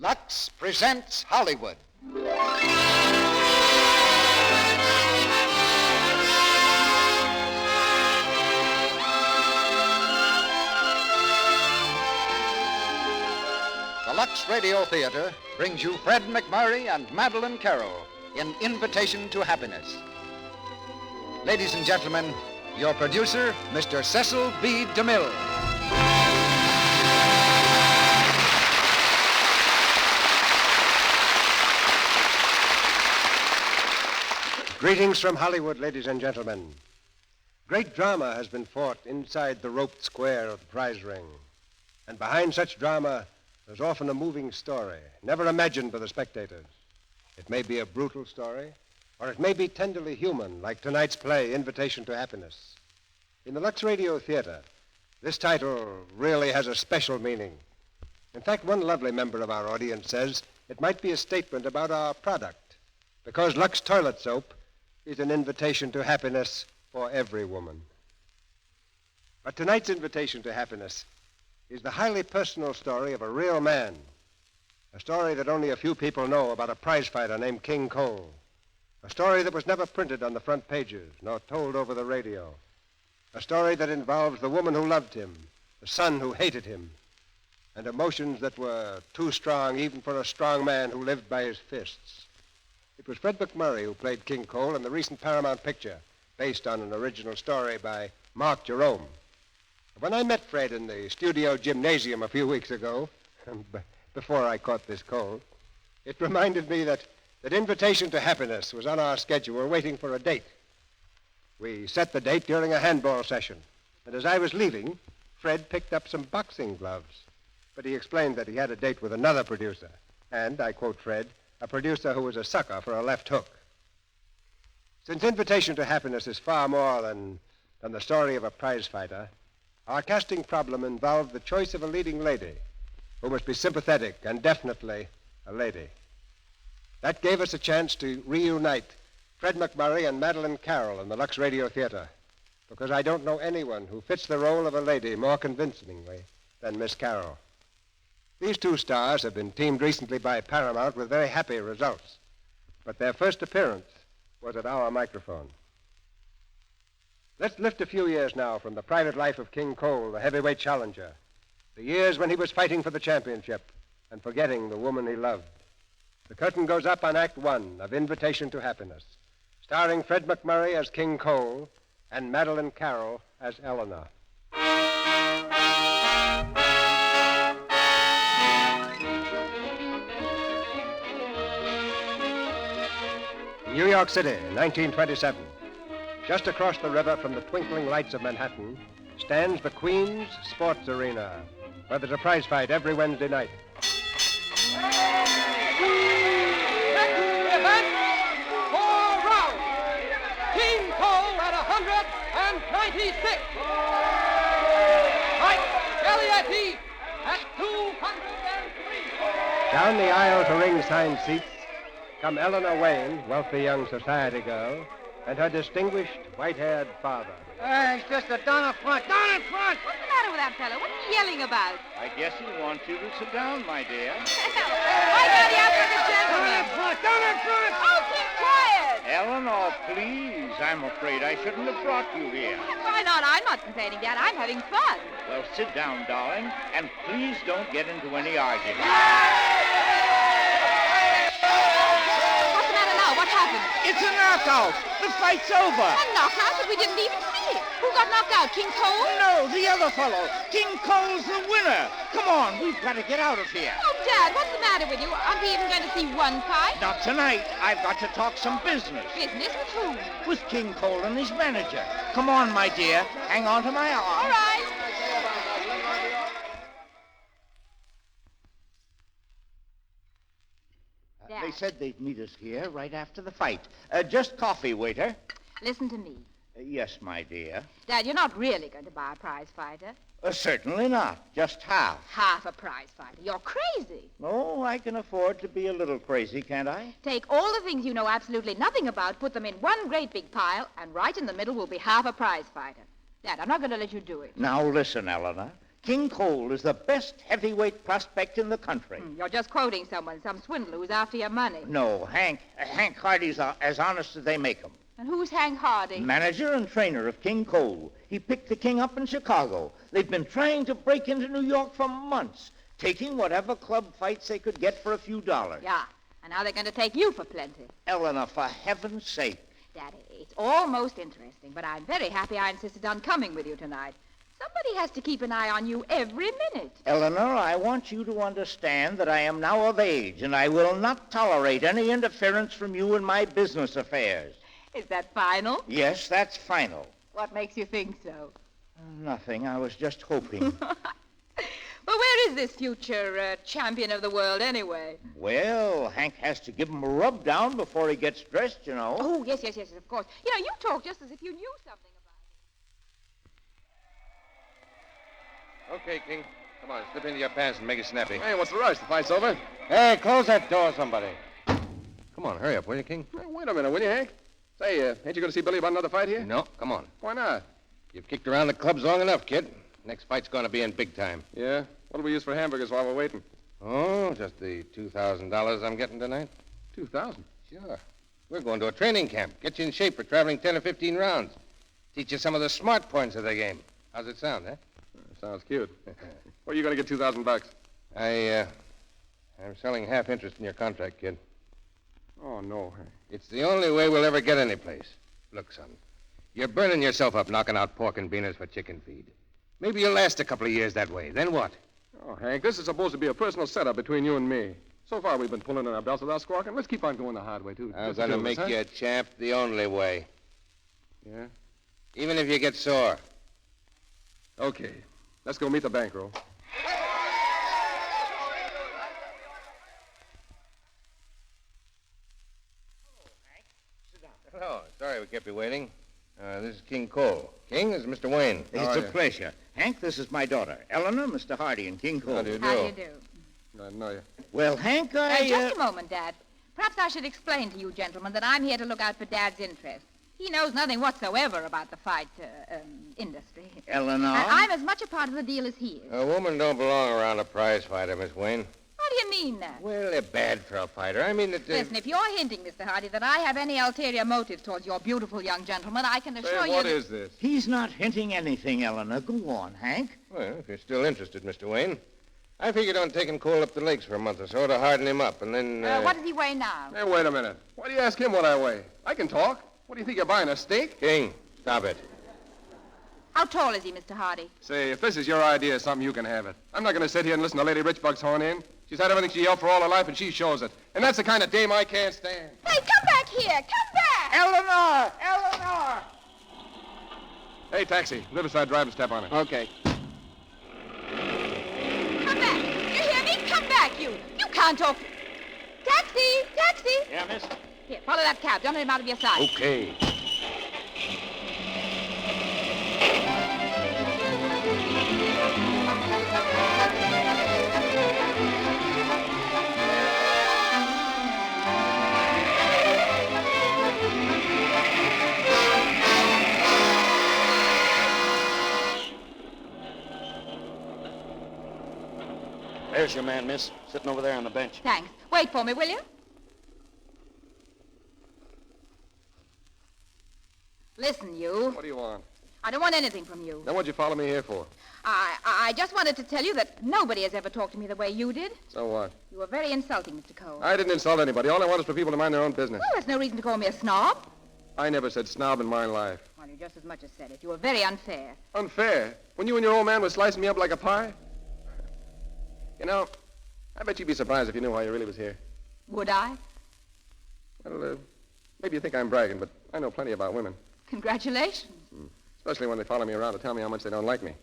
Lux presents Hollywood. The Lux Radio Theater brings you Fred MacMurray and Madeleine Carroll in Invitation to Happiness. Ladies and gentlemen, your producer, Mr. Cecil B. DeMille. Greetings from Hollywood, ladies and gentlemen. Great drama has been fought inside the roped square of the prize ring. And behind such drama, there's often a moving story, never imagined by the spectators. It may be a brutal story, or it may be tenderly human, like tonight's play, Invitation to Happiness. In the Lux Radio Theater, this title really has a special meaning. In fact, one lovely member of our audience says it might be a statement about our product, because Lux Toilet Soap is an invitation to happiness for every woman. But tonight's Invitation to Happiness is the highly personal story of a real man, a story that only a few people know about a prize fighter named King Cole, a story that was never printed on the front pages nor told over the radio, a story that involves the woman who loved him, the son who hated him, and emotions that were too strong even for a strong man who lived by his fists. It was Fred MacMurray who played King Cole in the recent Paramount picture, based on an original story by Mark Jerome. When I met Fred in the studio gymnasium a few weeks ago, before I caught this cold, it reminded me that Invitation to Happiness was on our schedule, waiting for a date. We set the date during a handball session, and as I was leaving, Fred picked up some boxing gloves. But he explained that he had a date with another producer, and, I quote Fred, a producer who was a sucker for a left hook. Since Invitation to Happiness is far more than the story of a prize fighter, our casting problem involved the choice of a leading lady who must be sympathetic and definitely a lady. That gave us a chance to reunite Fred MacMurray and Madeleine Carroll in the Lux Radio Theater, because I don't know anyone who fits the role of a lady more convincingly than Miss Carroll. These two stars have been teamed recently by Paramount with very happy results, but their first appearance was at our microphone. Let's lift a few years now from the private life of King Cole, the heavyweight challenger, the years when he was fighting for the championship and forgetting the woman he loved. The curtain goes up on Act One of Invitation to Happiness, starring Fred MacMurray as King Cole and Madeleine Carroll as Eleanor. New York City, 1927. Just across the river from the twinkling lights of Manhattan stands the Queen's Sports Arena, where there's a prize fight every Wednesday night. Event, 4 rounds. King Cole at 196. Mike Elliott at 203. Down the aisle to ringside seats come Eleanor Wayne, wealthy young society girl, and her distinguished white-haired father. It's just a down up front. Down in front! What's the matter with that fellow? What's he yelling about? I guess he wants you to sit down, my dear. Why can't he act like a gentleman? Down in front! Down in front! Oh, keep quiet! Eleanor, please. I'm afraid I shouldn't have brought you here. Why not? I'm not complaining, Dad. I'm having fun. Well, sit down, darling, and please don't get into any argument. What's the matter now? What happened? It's a knockout. The fight's over. A knockout, but we didn't even see it. Who got knocked out? King Cole? No, the other fellow. King Cole's the winner. Come on, we've got to get out of here. Oh, Dad, what's the matter with you? Aren't we even going to see one fight? Not tonight. I've got to talk some business. Business with whom? With King Cole and his manager. Come on, my dear. Hang on to my arm. All right. They said they'd meet us here right after the fight. Just coffee, waiter. Listen to me. Yes, my dear. Dad, you're not really going to buy a prize fighter. Certainly not. Just half. Half a prize fighter. You're crazy. Oh, I can afford to be a little crazy, can't I? Take all the things you know absolutely nothing about, put them in one great big pile, and right in the middle will be half a prize fighter. Dad, I'm not going to let you do it. Now listen, Eleanor. King Cole is the best heavyweight prospect in the country. You're just quoting someone, some swindler who's after your money. No, Hank Hardy's as honest as they make 'em. And who's Hank Hardy? Manager and trainer of King Cole. He picked the King up in Chicago. They've been trying to break into New York for months, taking whatever club fights they could get for a few dollars. Yeah, and now they're going to take you for plenty. Eleanor, for heaven's sake. Daddy, it's all most interesting, but I'm very happy I insisted on coming with you tonight. Somebody has to keep an eye on you every minute. Eleanor, I want you to understand that I am now of age, and I will not tolerate any interference from you in my business affairs. Is that final? Yes, that's final. What makes you think so? Nothing. I was just hoping. Well, where is this future champion of the world, anyway? Well, Hank has to give him a rub down before he gets dressed, you know. Oh, yes, of course. You know, you talk just as if you knew something about Okay, King. Come on, slip into your pants and make it snappy. Hey, what's the rush? The fight's over? Hey, close that door, somebody. Come on, hurry up, will you, King? Hey, wait a minute, will you, Hank? Say, ain't you going to see Billy about another fight here? No, come on. Why not? You've kicked around the clubs long enough, kid. Next fight's going to be in big time. Yeah? What'll we use for hamburgers while we're waiting? Oh, just the $2,000 I'm getting tonight? 2,000? Sure. We're going to a training camp. Get you in shape for traveling 10 or 15 rounds. Teach you some of the smart points of the game. How's it sound, eh? Sounds cute. Where are you going to get $2,000? I'm selling half interest in your contract, kid. Oh, no, Hank. It's the only way we'll ever get any place. Look, son, you're burning yourself up knocking out pork and beaners for chicken feed. Maybe you'll last a couple of years that way. Then what? Oh, Hank, this is supposed to be a personal setup between you and me. So far, we've been pulling in our belts without squawking. Let's keep on going the hard way, too. I'm going to make you a champ the only way. Yeah? Even if you get sore. Okay. Let's go meet the bankroll. Hello. Sorry we kept you waiting. This is King Cole. King, this is Mr. Wayne. It's a pleasure. Hank, this is my daughter, Eleanor, Mr. Hardy, and King Cole. How do you do? How do you do? I know you. Well, Hank, Just a moment, Dad. Perhaps I should explain to you gentlemen that I'm here to look out for Dad's interests. He knows nothing whatsoever about the fight industry. Eleanor? And I'm as much a part of the deal as he is. A woman don't belong around a prize fighter, Miss Wayne. How do you mean that? Well, they're bad for a fighter. I mean that... Listen, if you're hinting, Mr. Hardy, that I have any ulterior motive towards your beautiful young gentleman, I can assure you What that... is this? He's not hinting anything, Eleanor. Go on, Hank. Well, if you're still interested, Mr. Wayne, I figured on taking Cole up the lakes for a month or so to harden him up, and then... what does he weigh now? Hey, wait a minute. Why do you ask him what I weigh? I can talk. What do you think you're buying, a steak? King, stop it. How tall is he, Mr. Hardy? Say, if this is your idea of something, you can have it. I'm not going to sit here and listen to Lady Richbuck's horn in. She's had everything she yelled for all her life, and she shows it. And that's the kind of dame I can't stand. Hey, come back here! Come back! Eleanor! Eleanor! Hey, taxi. Riverside Drive and step on it. Okay. Come back! You hear me? Come back, you! You can't talk... Taxi! Taxi! Yeah, miss? Here, follow that cab. Don't let him out of your sight. Okay. There's your man, miss. Sitting over there on the bench. Thanks. Wait for me, will you? Listen, you. What do you want? I don't want anything from you. Then what'd you follow me here for? I just wanted to tell you that nobody has ever talked to me the way you did. So what? You were very insulting, Mr. Cole. I didn't insult anybody. All I want is for people to mind their own business. Well, there's no reason to call me a snob. I never said snob in my life. Well, you just as much as said it. You were very unfair. Unfair? When you and your old man were slicing me up like a pie? You know, I bet you'd be surprised if you knew why you really was here. Would I? Well, maybe you think I'm bragging, but I know plenty about women. Congratulations. Especially when they follow me around to tell me how much they don't like me.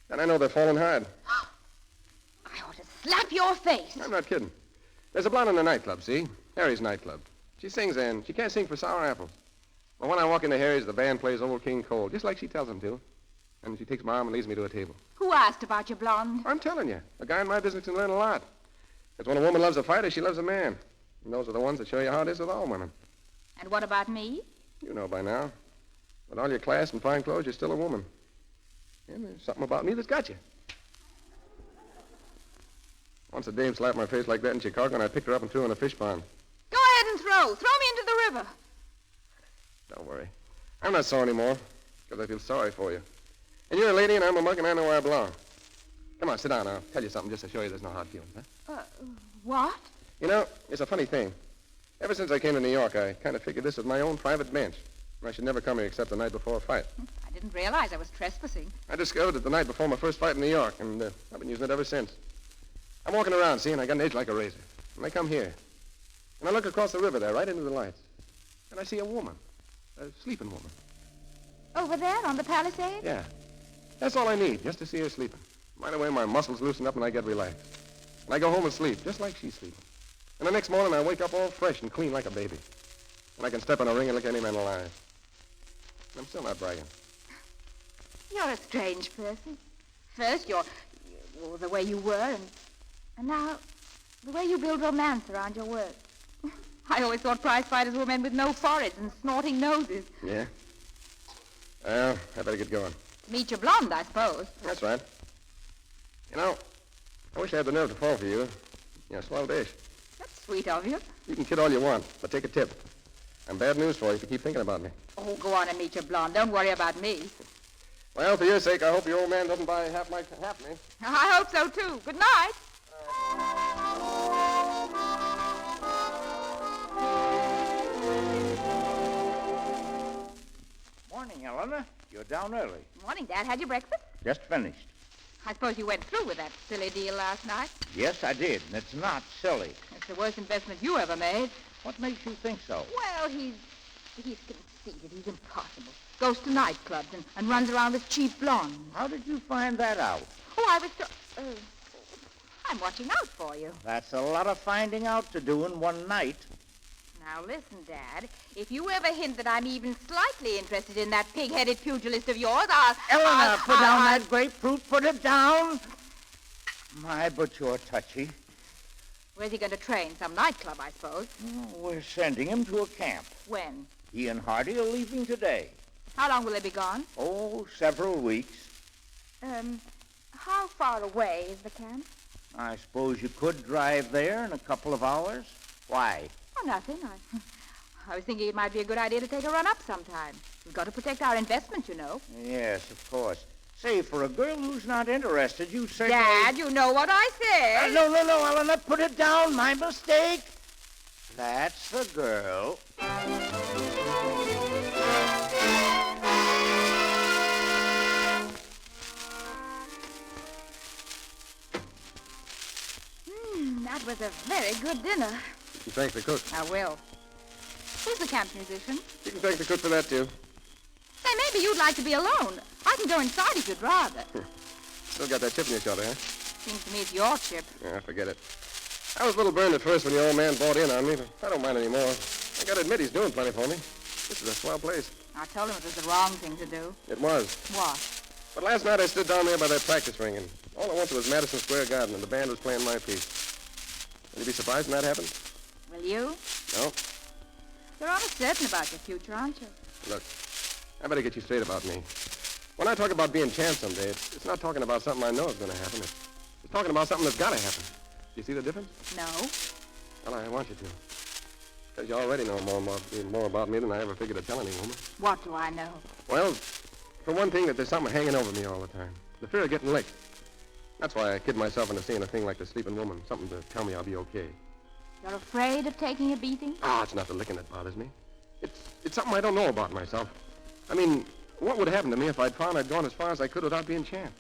And I know they're falling hard. I ought to slap your face. I'm not kidding. There's a blonde in the nightclub, see? Harry's nightclub. She sings and she can't sing for sour apples. Well, when I walk into Harry's, the band plays Old King Cole, just like she tells them to. And she takes my arm and leads me to a table. Who asked about your blonde? I'm telling you, a guy in my business can learn a lot. Because when a woman loves a fighter, she loves a man. And those are the ones that show you how it is with all women. And what about me? You know by now. With all your class and fine clothes, you're still a woman. And there's something about me that's got you. Once a dame slapped my face like that in Chicago, and I picked her up and threw her in a fish pond. Go ahead and throw. Throw me into the river. Don't worry. I'm not sore anymore, because I feel sorry for you. And you're a lady, and I'm a mug, and I know where I belong. Come on, sit down. I'll tell you something just to show you there's no hard feelings, huh? What? You know, it's a funny thing. Ever since I came to New York, I kind of figured this was my own private bench. I should never come here except the night before a fight. I didn't realize I was trespassing. I discovered it the night before my first fight in New York, and I've been using it ever since. I'm walking around, see, and I got an edge like a razor. And I come here. And I look across the river there, right into the lights. And I see a woman. A sleeping woman. Over there on the palisade? Yeah. That's all I need, just to see her sleeping. Right away, my muscles loosen up and I get relaxed. And I go home and sleep, just like she's sleeping. And the next morning, I wake up all fresh and clean like a baby. And I can step in a ring and look any man alive. I'm still not bragging. You're a strange person. First, you're the way you were, and now, the way you build romance around your work. I always thought prize fighters were men with no foreheads and snorting noses. Yeah? Well, I better get going. Meet your blonde, I suppose. That's right. You know, I wish I had the nerve to fall for you. You're a swell dish. That's sweet of you. You can kid all you want, but take a tip. I'm bad news for you if you keep thinking about me. Oh, go on and meet your blonde. Don't worry about me. Well, for your sake, I hope your old man doesn't buy half me. I hope so, too. Good night. Morning, Eleanor. You're down early. Morning, Dad. Had your breakfast? Just finished. I suppose you went through with that silly deal last night. Yes, I did, and it's not silly. It's the worst investment you ever made. What makes you think so? Well, he's conceited. He's impossible. Goes to nightclubs and runs around with cheap blondes. How did you find that out? Oh, I was I'm watching out for you. That's a lot of finding out to do in one night. Now, listen, Dad. If you ever hint that I'm even slightly interested in that pig-headed pugilist of yours, Eleanor, put down that grapefruit. Put it down. My, but you're touchy. Where's he going to train? Some nightclub, I suppose. Oh, we're sending him to a camp. When? He and Hardy are leaving today. How long will they be gone? Oh, several weeks. How far away is the camp? I suppose you could drive there in a couple of hours. Why? Oh, nothing. I was thinking it might be a good idea to take a run up sometime. We've got to protect our investment, you know. Yes, of course. Say, for a girl who's not interested, you say... Dad, you know what I said. No, Eleanor, put it down. My mistake. That's the girl. That was a very good dinner. You can thank the cook. I will. Who's the camp musician? You can thank the cook for that, too. Say, maybe you'd like to be alone. I can go inside if you'd rather. Still got that chip in your shoulder, huh? Seems to me it's your chip. Yeah, forget it. I was a little burned at first when your old man bought in on me, but I don't mind anymore. I gotta admit he's doing plenty for me. This is a swell place. I told him it was the wrong thing to do. It was. What? But last night I stood down there by that practice ring, and all I wanted was Madison Square Garden, and the band was playing my piece. Will you be surprised when that happened? Will you? No. You're almost certain about your future, aren't you? Look, I better get you straight about me. When I talk about being chance someday, it's not talking about something I know is going to happen. It's talking about something that's got to happen. Do you see the difference? No. Well, I want you to. Because you already know more about me than I ever figured to tell any woman. What do I know? Well, for one thing, that there's something hanging over me all the time. The fear of getting licked. That's why I kid myself into seeing a thing like the sleeping woman. Something to tell me I'll be okay. You're afraid of taking a beating? It's not the licking that bothers me. It's something I don't know about myself. I mean, what would happen to me if I'd found I'd gone as far as I could without being chanced?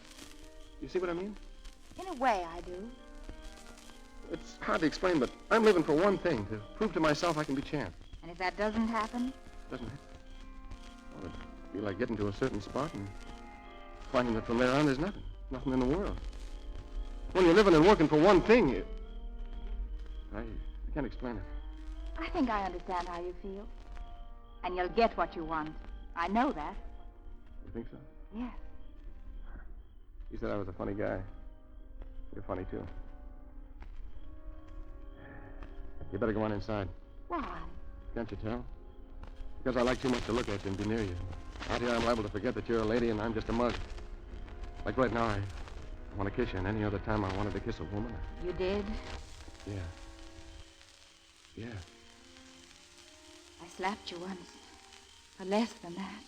You see what I mean? In a way, I do. It's hard to explain, but I'm living for one thing, to prove to myself I can be chanced. And if that doesn't happen? Doesn't it? Well, it'd be like getting to a certain spot and finding that from there on there's nothing. Nothing in the world. When you're living and working for one thing, I can't explain it. I think I understand how you feel. And you'll get what you want. I know that. You think so? Yes. You said I was a funny guy. You're funny, too. You better go on inside. Why? Can't you tell? Because I like too much to look at you and be near you. Out here, I'm liable to forget that you're a lady and I'm just a mug. Like right now, I want to kiss you, and any other time I wanted to kiss a woman. You did? Yeah. Yeah. I slapped you once. For less than that.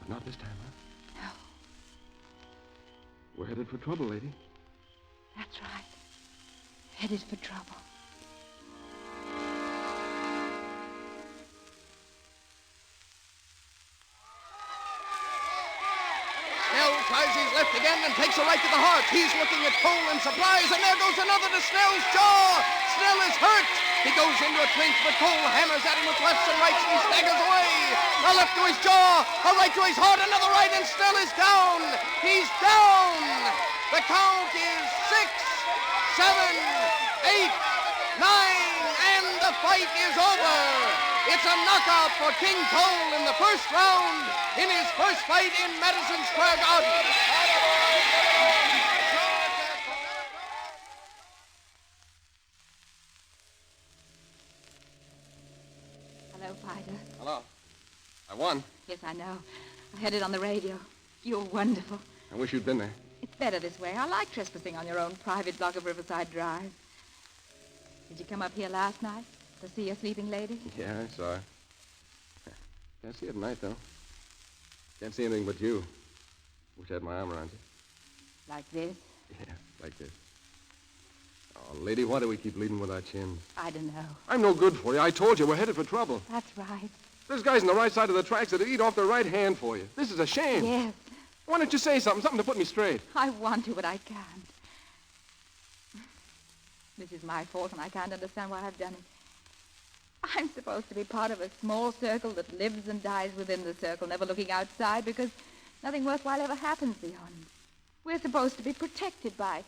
But not this time, huh? No. We're headed for trouble, lady. That's right. Headed for trouble. Snell tries his left again and takes a right to the heart. He's looking at Cole in surprise, and there goes another to Snell's jaw. Snell is hurt. He goes into a clinch, but Cole hammers at him with lefts and rights, and he staggers away. A left to his jaw, a right to his heart, another right, and Snell is down. He's down. The count is 6, 7, 8, 9, and the fight is over. It's a knockout for King Cole in the first round in his first fight in Madison Square Garden. Hello, Fighter. Hello. I won. Yes, I know. I heard it on the radio. You're wonderful. I wish you'd been there. It's better this way. I like trespassing on your own private block of Riverside Drive. Did you come up here last night to see your sleeping lady? Yeah, I saw her. Can't see her tonight, though. Can't see anything but you. Wish I had my arm around you. Like this? Yeah, like this. Oh, lady, why do we keep leading with our chins? I don't know. I'm no good for you. I told you, we're headed for trouble. That's right. There's guys on the right side of the tracks that'd eat off their right hand for you. This is a shame. Yes. Why don't you say something to put me straight? I want to, but I can't. This is my fault, and I can't understand why I've done it. I'm supposed to be part of a small circle that lives and dies within the circle, never looking outside, because nothing worthwhile ever happens beyond. We're supposed to be protected by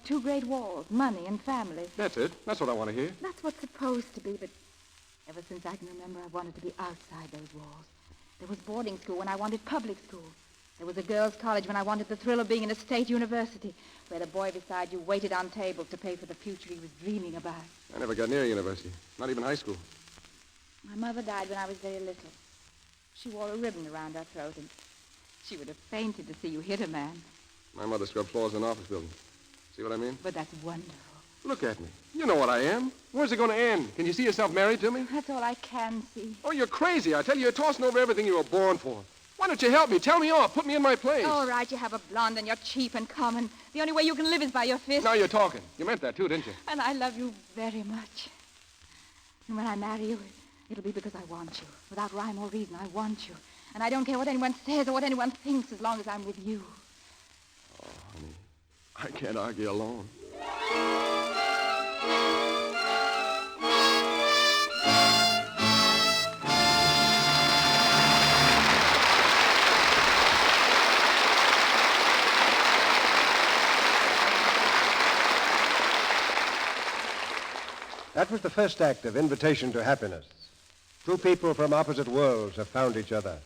two great walls, money and family. That's it. That's what I want to hear. That's what's supposed to be, but ever since I can remember, I've wanted to be outside those walls. There was boarding school when I wanted public school. There was a girls' college when I wanted the thrill of being in a state university, where the boy beside you waited on tables to pay for the future he was dreaming about. I never got near university. Not even high school. My mother died when I was very little. She wore a ribbon around her throat, and she would have fainted to see you hit a man. My mother scrubbed floors in office buildings. See what I mean? But that's wonderful. Look at me. You know what I am. Where's it going to end? Can you see yourself married to me? That's all I can see. Oh, you're crazy. I tell you, you're tossing over everything you were born for. Why don't you help me? Tell me off. Put me in my place. All right, you have a blonde and you're cheap and common. The only way you can live is by your fist. Now you're talking. You meant that, too, didn't you? And I love you very much. And when I marry you, it'll be because I want you. Without rhyme or reason, I want you. And I don't care what anyone says or what anyone thinks as long as I'm with you. Oh, honey, I can't argue alone. That was the first act of Invitation to Happiness. Two people from opposite worlds have found each other.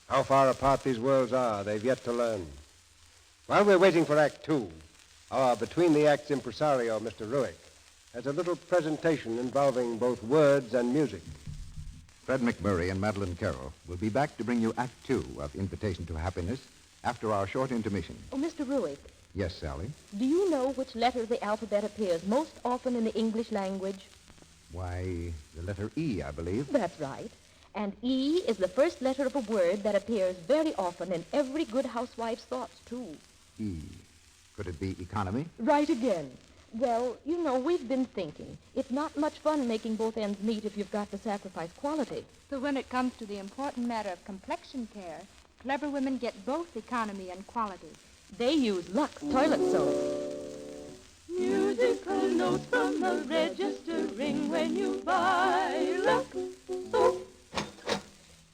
How far apart these worlds are, they've yet to learn. While we're waiting for Act Two, our between-the-acts impresario, Mr. Ruick, has a little presentation involving both words and music. Fred MacMurray and Madeleine Carroll will be back to bring you Act Two of Invitation to Happiness after our short intermission. Oh, Mr. Ruick, Yes, Sally? do you know which letter of the alphabet appears most often in the English language? Why, the letter E, I believe. That's right. And E is the first letter of a word that appears very often in every good housewife's thoughts, too. E. Could it be economy? Right again. Well, you know, we've been thinking. It's not much fun making both ends meet if you've got to sacrifice quality. So when it comes to the important matter of complexion care, clever women get both economy and quality. They use Lux toilet soap. Musical notes from the register ring when you buy Lux soap.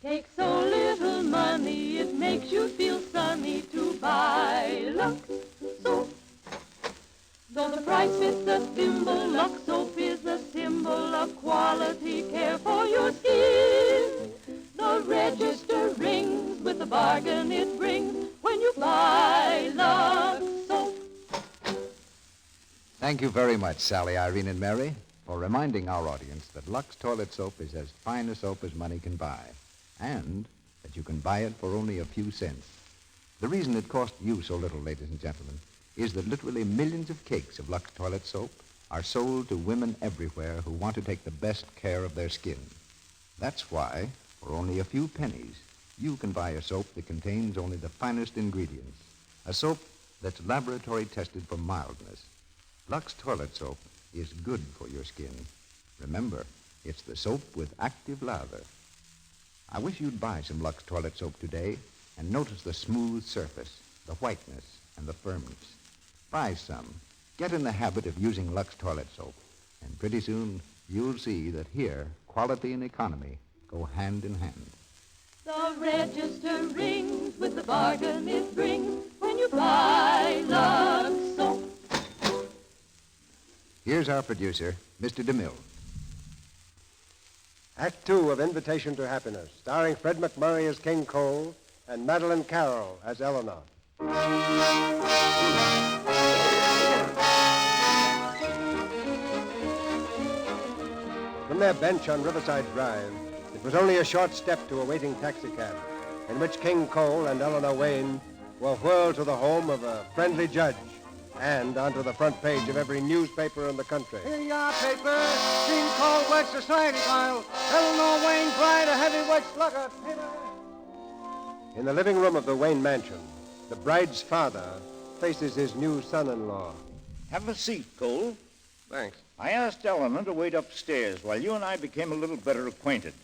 Take so little money, it makes you feel sunny to buy Lux soap. Though the price fits the thimble, Lux soap is a symbol of quality care for your skin. The register rings with the bargain it brings when you buy Lux soap. Thank you very much, Sally, Irene, and Mary, for reminding our audience that Lux toilet soap is as fine a soap as money can buy, and that you can buy it for only a few cents. The reason it cost you so little, ladies and gentlemen, is that literally millions of cakes of Lux toilet soap are sold to women everywhere who want to take the best care of their skin. That's why, for only a few pennies, you can buy a soap that contains only the finest ingredients. A soap that's laboratory tested for mildness. Lux toilet soap is good for your skin. Remember, it's the soap with active lather. I wish you'd buy some Lux toilet soap today and notice the smooth surface, the whiteness, and the firmness. Buy some. Get in the habit of using Lux toilet soap. And pretty soon, you'll see that here, quality and economy go hand in hand. The register rings with the bargain it brings when you buy Lux soap. Here's our producer, Mr. DeMille. Act 2 of Invitation to Happiness, starring Fred MacMurray as King Cole and Madeleine Carroll as Eleanor. From their bench on Riverside Drive, it was only a short step to a waiting taxicab, in which King Cole and Eleanor Wayne were whirled to the home of a friendly judge and onto the front page of every newspaper in the country. Here you are, paper. King Cole Wed Society file. Eleanor Wayne, bride, a heavyweight slugger. Paper. In the living room of the Wayne mansion, the bride's father faces his new son-in-law. Have a seat, Cole. Thanks. I asked Eleanor to wait upstairs while you and I became a little better acquainted.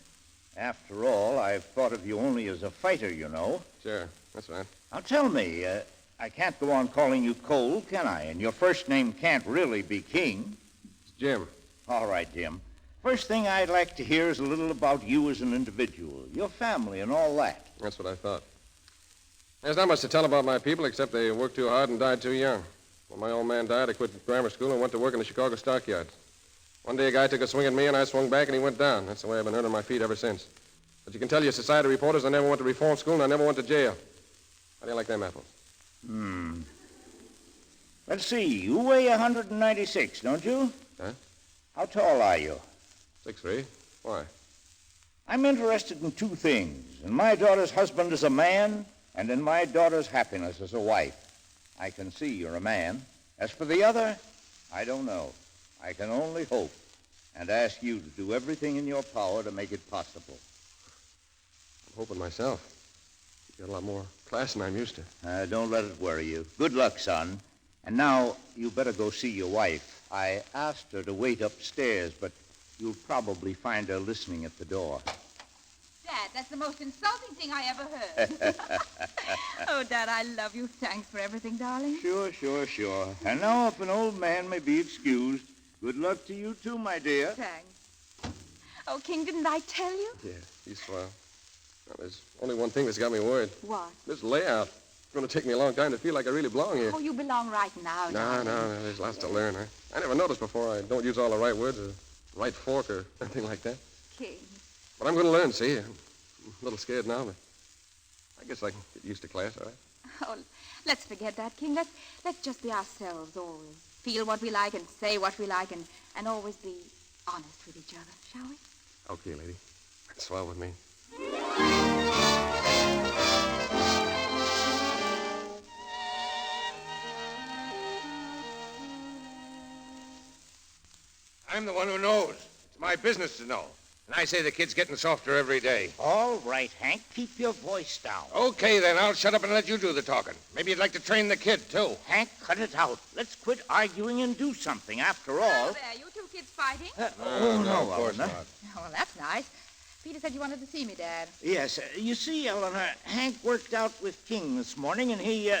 After all, I've thought of you only as a fighter, you know. Sure, that's right. Now tell me, I can't go on calling you Cole, can I? And your first name can't really be King. It's Jim. All right, Jim. First thing I'd like to hear is a little about you as an individual, your family and all that. That's what I thought. There's not much to tell about my people except they worked too hard and died too young. When my old man died, I quit grammar school and went to work in the Chicago stockyards. One day a guy took a swing at me and I swung back and he went down. That's the way I've been earning my feet ever since. But you can tell your society reporters I never went to reform school and I never went to jail. How do you like them apples? Let's see, you weigh 196, don't you? Huh? How tall are you? 6'3". Why? I'm interested in two things. In my daughter's husband as a man, and in my daughter's happiness as a wife. I can see you're a man. As for the other, I don't know. I can only hope and ask you to do everything in your power to make it possible. I'm hoping myself. You got a lot more class than I'm used to. Don't let it worry you. Good luck, son. And now, you better go see your wife. I asked her to wait upstairs, but you'll probably find her listening at the door. Dad, that's the most insulting thing I ever heard. Oh, Dad, I love you. Thanks for everything, darling. Sure. And now, if an old man may be excused, good luck to you, too, my dear. Thanks. Oh, King, didn't I tell you? Yeah, he's swell. Well, there's only one thing that's got me worried. What? This layout. It's going to take me a long time to feel like I really belong here. Oh, you belong right now, No, there's lots to learn. I never noticed before I don't use all the right words or right fork or anything like that. King. But I'm going to learn, see? I'm a little scared now, but I guess I can get used to class, all right? Oh, let's forget that, King. Let's just be ourselves always. Feel what we like and say what we like and always be honest with each other, shall we? Okay, lady. That's swell with me. I'm the one who knows. It's my business to know. And I say the kid's getting softer every day. All right, Hank. Keep your voice down. Okay, then. I'll shut up and let you do the talking. Maybe you'd like to train the kid, too. Hank, cut it out. Let's quit arguing and do something. After all... Oh, there. You two kids fighting? No, of course Eleanor. not. Oh, well, that's nice. Peter said you wanted to see me, Dad. Yes. You see, Eleanor, Hank worked out with King this morning, and he...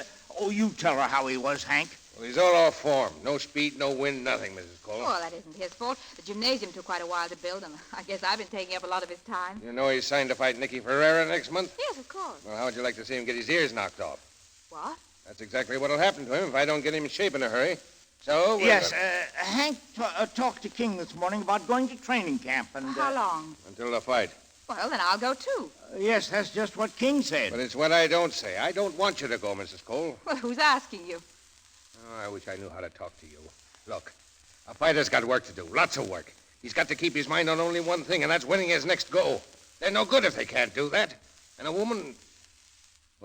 you tell her how he was, Hank. Well, he's all off form. No speed, no wind, nothing, Mrs. Cole. Well, that isn't his fault. The gymnasium took quite a while to build, and I guess I've been taking up a lot of his time. You know he's signed to fight Nicky Ferreira next month? Yes, of course. Well, how would you like to see him get his ears knocked off? What? That's exactly what'll happen to him if I don't get him in shape in a hurry. So... Yes, Hank talked to King this morning about going to training camp, and... How long? Until the fight. Well, then I'll go, too. Yes, that's just what King said. But it's what I don't say. I don't want you to go, Mrs. Cole. Well, who's asking you? Oh, I wish I knew how to talk to you. Look, a fighter's got work to do, lots of work. He's got to keep his mind on only one thing, and that's winning his next go. They're no good if they can't do that. And a woman...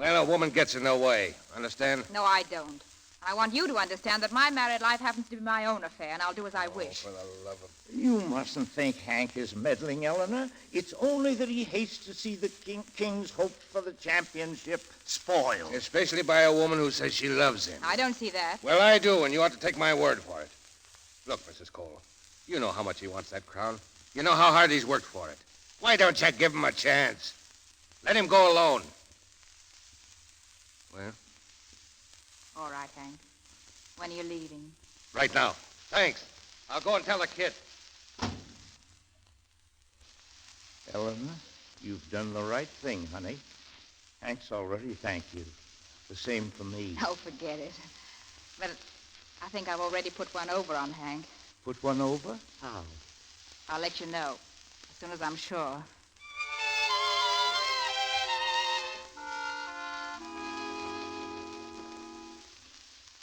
Well, a woman gets in the way. Understand? No, I don't. I want you to understand that my married life happens to be my own affair, and I'll do as I wish. For the love of... You mustn't think Hank is meddling, Eleanor. It's only that he hates to see the King's hopes for the championship spoiled. Especially by a woman who says she loves him. I don't see that. Well, I do, and you ought to take my word for it. Look, Mrs. Cole, you know how much he wants that crown. You know how hard he's worked for it. Why don't you give him a chance? Let him go alone. Well? All right, Hank. When are you leaving? Right now. Thanks. I'll go and tell the kid. Eleanor, you've done the right thing, honey. Hank's already thanked you. The same for me. Oh, forget it. But I think I've already put one over on Hank. Put one over? How? I'll let you know as soon as I'm sure.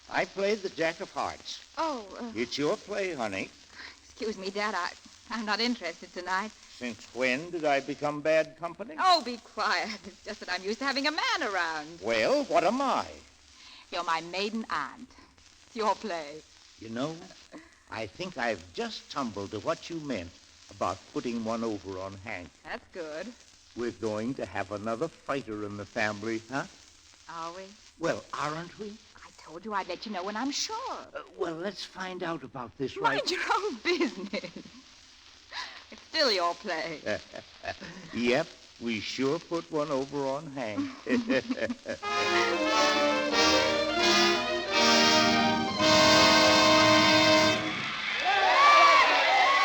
I played the Jack of Hearts. Oh, It's your play, honey. Excuse me, Dad. I'm not interested tonight. Since when did I become bad company? Oh, be quiet. It's just that I'm used to having a man around. Well, what am I? You're my maiden aunt. It's your play. You know, I think I've just tumbled to what you meant about putting one over on Hank. That's good. We're going to have another fighter in the family, huh? Are we? Well, aren't we? I told you I'd let you know when I'm sure. Well, let's find out about this Mind your own business. It's still your play. Yep, we sure put one over on Hank.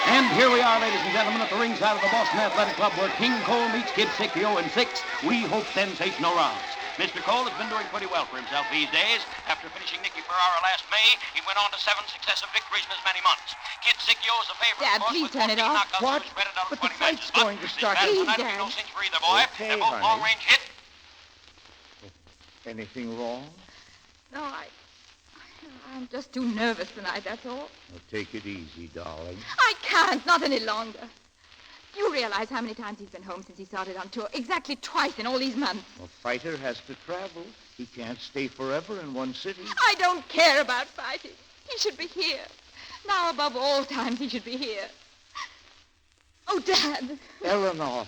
And here we are, ladies and gentlemen, at the ringside of the Boston Athletic Club where King Cole meets Kid Sicchio in 6 We Hope sensational rounds. Mr. Cole has been doing pretty well for himself these days. After finishing Nicky Ferrara last May, he went on to 7 successive victories in as many months. Kid Sicchio is a favorite, Dad, of course, please with turn it 14 off. knockouts What? spread out of But the 20 fight's matches. going to start. This Please, tonight will be Dad. no cinch for either boy. Okay, They're both honey. long-range hit. Anything wrong? No, I'm just too nervous tonight, that's all. Well, take it easy, darling. I can't, not any longer. You realize how many times he's been home since he started on tour? Exactly twice in all these months. A fighter has to travel. He can't stay forever in one city. I don't care about fighting. He should be here. Now, above all times, he should be here. Oh, Dad. Eleanor.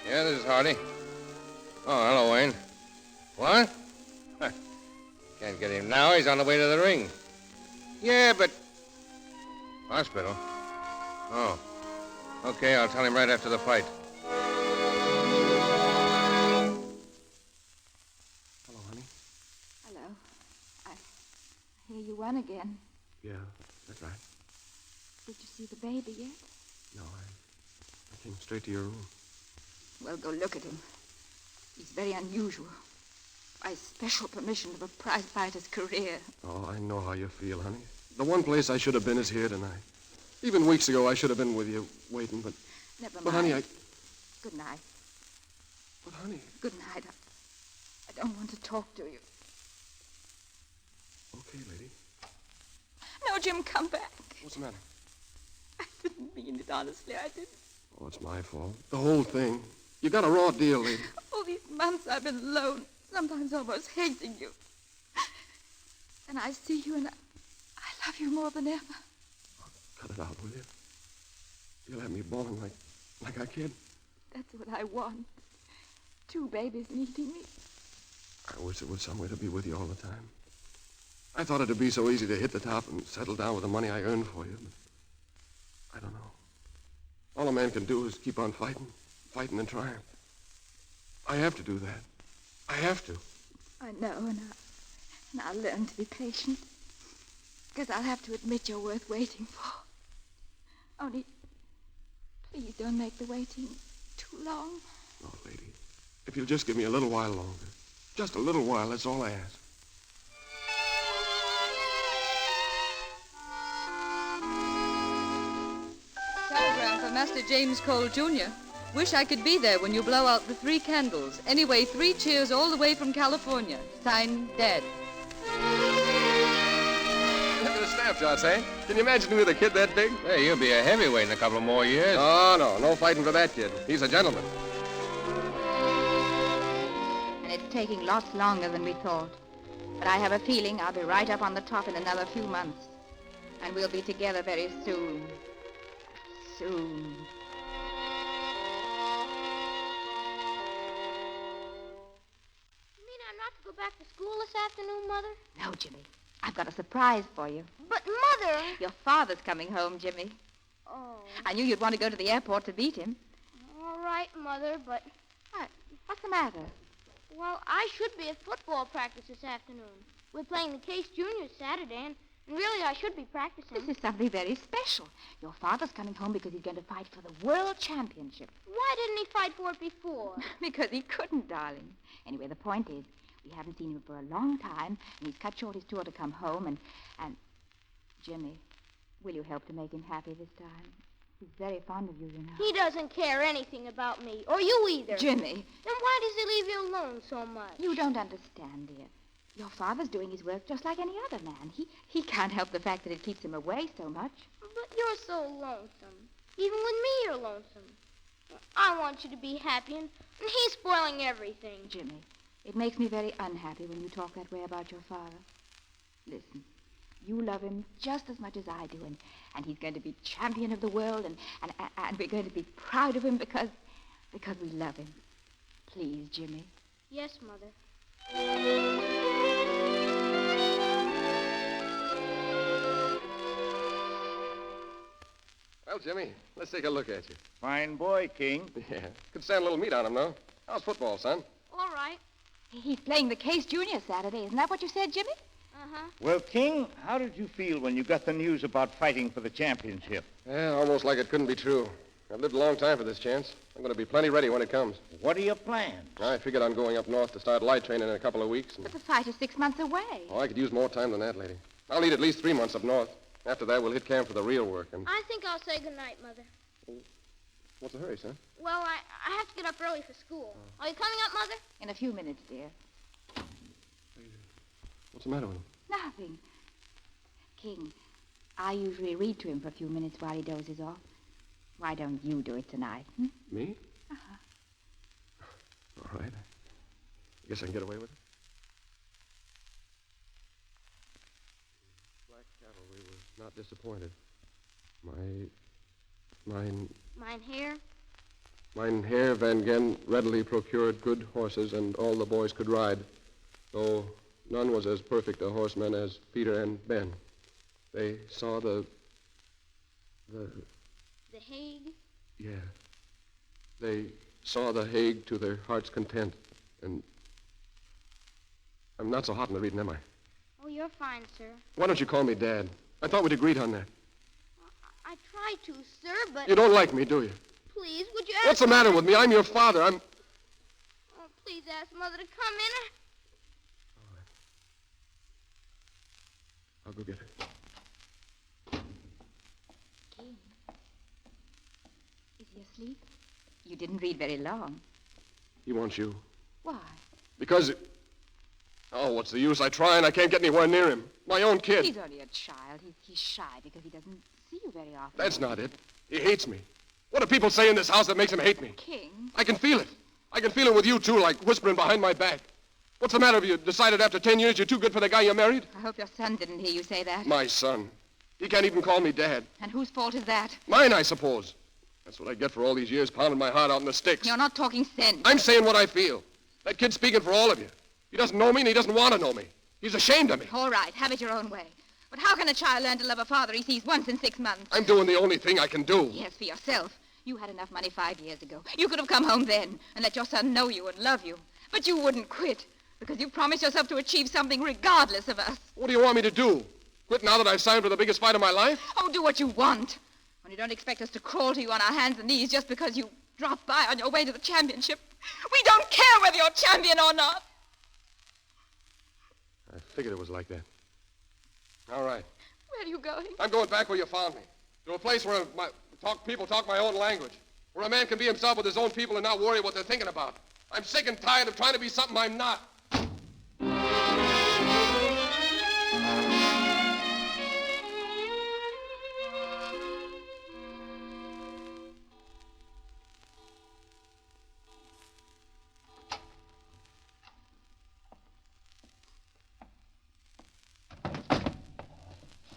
Yeah, this is Hardy. Oh, hello, Wayne. What? Can't get him now. He's on the way to the ring. Yeah, but... Hospital? Oh. Okay, I'll tell him right after the fight. Hello, honey. Hello. I hear you won again. Yeah, that's right. Did you see the baby yet? No, I came straight to your room. Well, go look at him. He's very unusual. By special permission of a prize fighter's career. Oh, I know how you feel, honey. The one place I should have been is here tonight. Even weeks ago, I should have been with you, waiting, but... Never mind. But, honey, Good night. But, honey... Good night. I don't want to talk to you. Okay, lady. No, Jim, come back. What's the matter? I didn't mean it, honestly. I didn't. Oh, it's my fault. The whole thing. You got a raw deal, lady. All these months I've been alone, sometimes almost hating you. And I see you, and I love you more than ever. Cut it out, will you? You'll have me bawling like I kid. That's what I want. 2 babies needing me. I wish there was some way to be with you all the time. I thought it'd be so easy to hit the top and settle down with the money I earned for you, but I don't know. All a man can do is keep on fighting and trying. I have to do that. I have to. I know, and I'll learn to be patient. Because I'll have to admit you're worth waiting for. Only, please don't make the waiting too long. Oh, lady, if you'll just give me a little while longer. Just a little while, that's all I ask. Telegram for Master James Cole, Jr. Wish I could be there when you blow out the 3 candles. Anyway, 3 cheers all the way from California. Signed, Dad. Look at the Snapshots, eh? Can you imagine me with a kid that big? Hey, you'll be a heavyweight in a couple of more years. Oh, no. No fighting for that kid. He's a gentleman. And it's taking lots longer than we thought. But I have a feeling I'll be right up on the top in another few months. And we'll be together very soon. Soon. Not to go back to school this afternoon, Mother? No, Jimmy. I've got a surprise for you. But, Mother... Your father's coming home, Jimmy. Oh. I knew you'd want to go to the airport to meet him. All right, Mother, but... What? What's the matter? Well, I should be at football practice this afternoon. We're playing the Case Juniors Saturday, and really I should be practicing. This is something very special. Your father's coming home because he's going to fight for the World Championship. Why didn't he fight for it before? Because he couldn't, darling. Anyway, the point is, we haven't seen him for a long time, and he's cut short his tour to come home, and... Jimmy, will you help to make him happy this time? He's very fond of you, you know. He doesn't care anything about me, or you either. Jimmy. Then why does he leave you alone so much? You don't understand, dear. Your father's doing his work just like any other man. He can't help the fact that it keeps him away so much. But you're so lonesome. Even with me, you're lonesome. I want you to be happy, and he's spoiling everything. Jimmy, it makes me very unhappy when you talk that way about your father. Listen, you love him just as much as I do, and he's going to be champion of the world, and we're going to be proud of him because we love him. Please, Jimmy. Yes, Mother. Well, Jimmy, let's take a look at you. Fine boy, King. Yeah. Could stand a little meat on him, though. How's football, son? All right. He's playing the Case Junior Saturday. Isn't that what you said, Jimmy? Uh-huh. Well, King, how did you feel when you got the news about fighting for the championship? Yeah, almost like it couldn't be true. I've lived a long time for this chance. I'm going to be plenty ready when it comes. What are your plans? I figured on going up north to start light training in a couple of weeks. But the fight is 6 months away. Oh, I could use more time than that, lady. I'll need at least 3 months up north. After that, we'll hit camp for the real work. And... I think I'll say goodnight, Mother. What's the hurry, son? Well, I have to get up early for school. Are you coming up, Mother? In a few minutes, dear. What's the matter with him? Nothing. King, I usually read to him for a few minutes while he dozes off. Why don't you do it tonight? Me? Uh-huh. All right. I guess I can get away with it. Black Cavalry was not disappointed. Mynheer Van Gen readily procured good horses, and all the boys could ride, though none was as perfect a horseman as Peter and Ben. They saw the Hague? Yeah. They saw the Hague to their heart's content, and I'm not so hot in the reading, am I? Oh, you're fine, sir. Why don't you call me Dad? I thought we'd agreed on that. I tried to, sir, but... You don't like me, do you? Please, would you ask... What's the matter with me? I'm your father. Oh, please ask Mother to come in. All right. I'll go get her. King. Is he asleep? You didn't read very long. He wants you. Why? Because... Oh, what's the use? I try and I can't get anywhere near him. My own kid. He's only a child. He's shy because he doesn't see you very often. That's not it. He hates me. What do people say in this house that makes him hate me? King. I can feel it. I can feel it with you, too, like whispering behind my back. What's the matter if you decided after 10 years you're too good for the guy you married? I hope your son didn't hear you say that. My son. He can't even call me Dad. And whose fault is that? Mine, I suppose. That's what I get for all these years pounding my heart out in the sticks. You're not talking sense. I'm saying what I feel. That kid's speaking for all of you. He doesn't know me and he doesn't want to know me. He's ashamed of me. All right, have it your own way. But how can a child learn to love a father he sees once in 6 months? I'm doing the only thing I can do. Yes, for yourself. You had enough money 5 years ago. You could have come home then and let your son know you and love you. But you wouldn't quit because you promised yourself to achieve something regardless of us. What do you want me to do? Quit now that I've signed for the biggest fight of my life? Oh, do what you want. Only don't expect us to crawl to you on our hands and knees just because you dropped by on your way to the championship. We don't care whether you're champion or not. I figured it was like that. All right. Where are you going? I'm going back where you found me. To a place where people talk my own language. Where a man can be himself with his own people and not worry what they're thinking about. I'm sick and tired of trying to be something I'm not.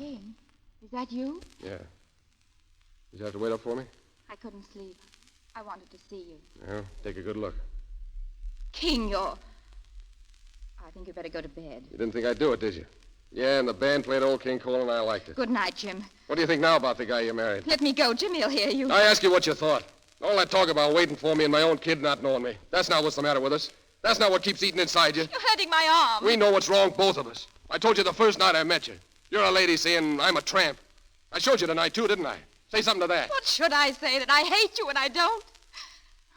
King, is that you? Yeah. You have to wait up for me? I couldn't sleep. I wanted to see you. Well, take a good look. King, you're... I think you better go to bed. You didn't think I'd do it, did you? Yeah, and the band played Old King Cole, and I liked it. Good night, Jim. What do you think now about the guy you married? Let me go. Jimmy'll hear you. I ask you what you thought. All that talk about waiting for me and my own kid not knowing me. That's not what's the matter with us. That's not what keeps eating inside you. You're hurting my arm. We know what's wrong, both of us. I told you the first night I met you. You're a lady saying I'm a tramp. I showed you tonight, too, didn't I? Say something to that. What should I say? That I hate you and I don't?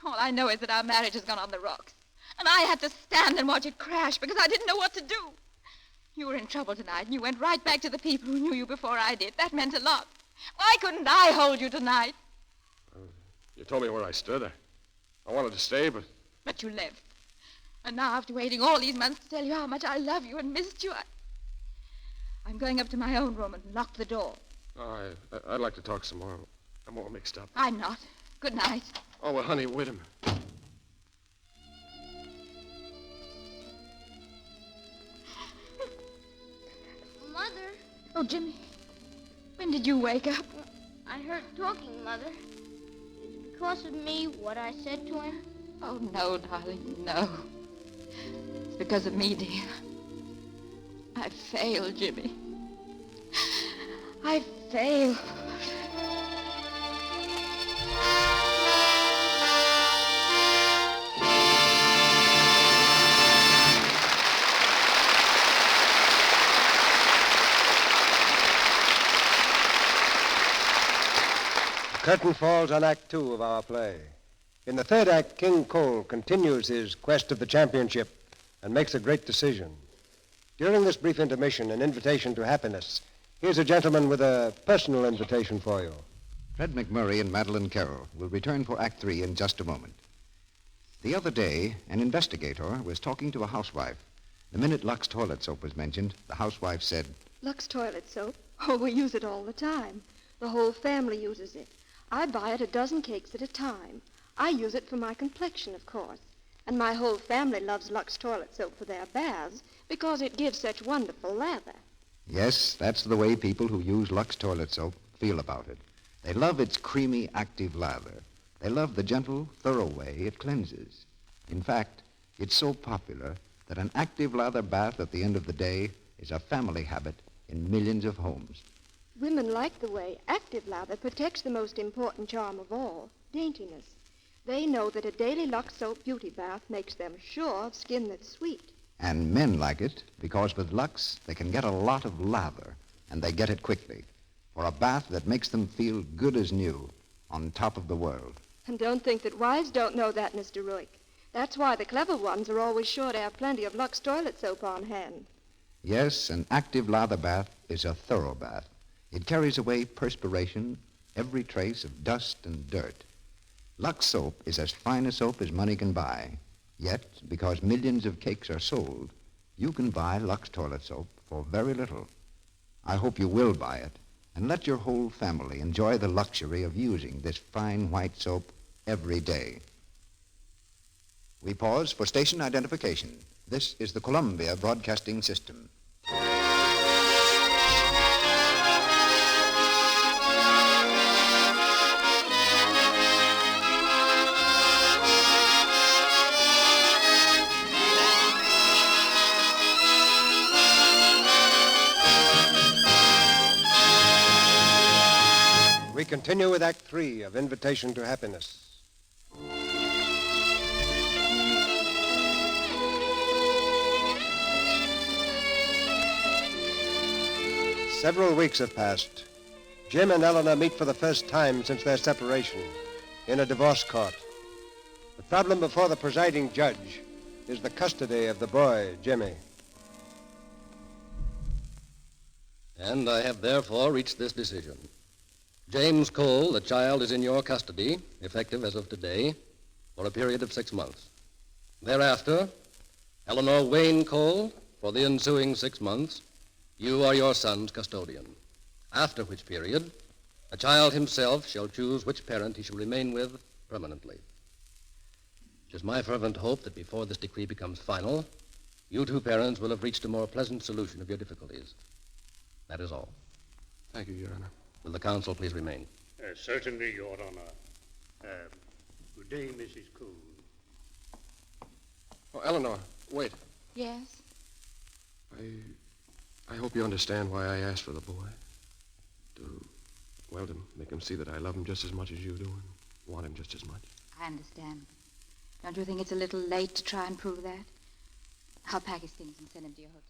All I know is that our marriage has gone on the rocks. And I had to stand and watch it crash because I didn't know what to do. You were in trouble tonight, and you went right back to the people who knew you before I did. That meant a lot. Why couldn't I hold you tonight? You told me where I stood. I wanted to stay, but... But you left. And now, after waiting all these months to tell you how much I love you and missed you, I'm going up to my own room and lock the door. Oh, I'd like to talk some more. I'm all mixed up. I'm not. Good night. Oh, well, honey, wait a minute. Mother. Oh, Jimmy. When did you wake up? I heard talking, Mother. Is it because of me, what I said to him? Oh, no, darling, no. It's because of me, dear. I failed, Jimmy. I failed. Curtain falls on Act 2 of our play. In the third act, King Cole continues his quest of the championship and makes a great decision. During this brief intermission, an invitation to happiness, here's a gentleman with a personal invitation for you. Fred MacMurray and Madeleine Carroll will return for Act 3 in just a moment. The other day, an investigator was talking to a housewife. The minute Lux toilet soap was mentioned, the housewife said, Lux toilet soap? Oh, we use it all the time. The whole family uses it. I buy it a dozen cakes at a time. I use it for my complexion, of course. And my whole family loves Lux toilet soap for their baths because it gives such wonderful lather. Yes, that's the way people who use Lux toilet soap feel about it. They love its creamy, active lather. They love the gentle, thorough way it cleanses. In fact, it's so popular that an active lather bath at the end of the day is a family habit in millions of homes. Women like the way active lather protects the most important charm of all, daintiness. They know that a daily Lux soap beauty bath makes them sure of skin that's sweet. And men like it because with Lux, they can get a lot of lather, and they get it quickly, for a bath that makes them feel good as new, on top of the world. And don't think that wives don't know that, Mr. Ruick. That's why the clever ones are always sure to have plenty of Lux toilet soap on hand. Yes, an active lather bath is a thorough bath. It carries away perspiration, every trace of dust and dirt. Lux soap is as fine a soap as money can buy. Yet, because millions of cakes are sold, you can buy Lux toilet soap for very little. I hope you will buy it, and let your whole family enjoy the luxury of using this fine white soap every day. We pause for station identification. This is the Columbia Broadcasting System. We continue with Act 3 of Invitation to Happiness. Several weeks have passed. Jim and Eleanor meet for the first time since their separation in a divorce court. The problem before the presiding judge is the custody of the boy, Jimmy. And I have therefore reached this decision. James Cole, the child is in your custody, effective as of today, for a period of 6 months. Thereafter, Eleanor Wayne Cole, for the ensuing 6 months, you are your son's custodian. After which period, the child himself shall choose which parent he shall remain with permanently. It is my fervent hope that before this decree becomes final, you two parents will have reached a more pleasant solution of your difficulties. That is all. Thank you, Your Honor. Will the counsel please remain? Certainly, Your Honor. Good day, Mrs. Cole. Oh, Eleanor, wait. Yes? I hope you understand why I asked for the boy. To make him see that I love him just as much as you do and want him just as much. I understand. Don't you think it's a little late to try and prove that? I'll pack his things and send him to your hotel.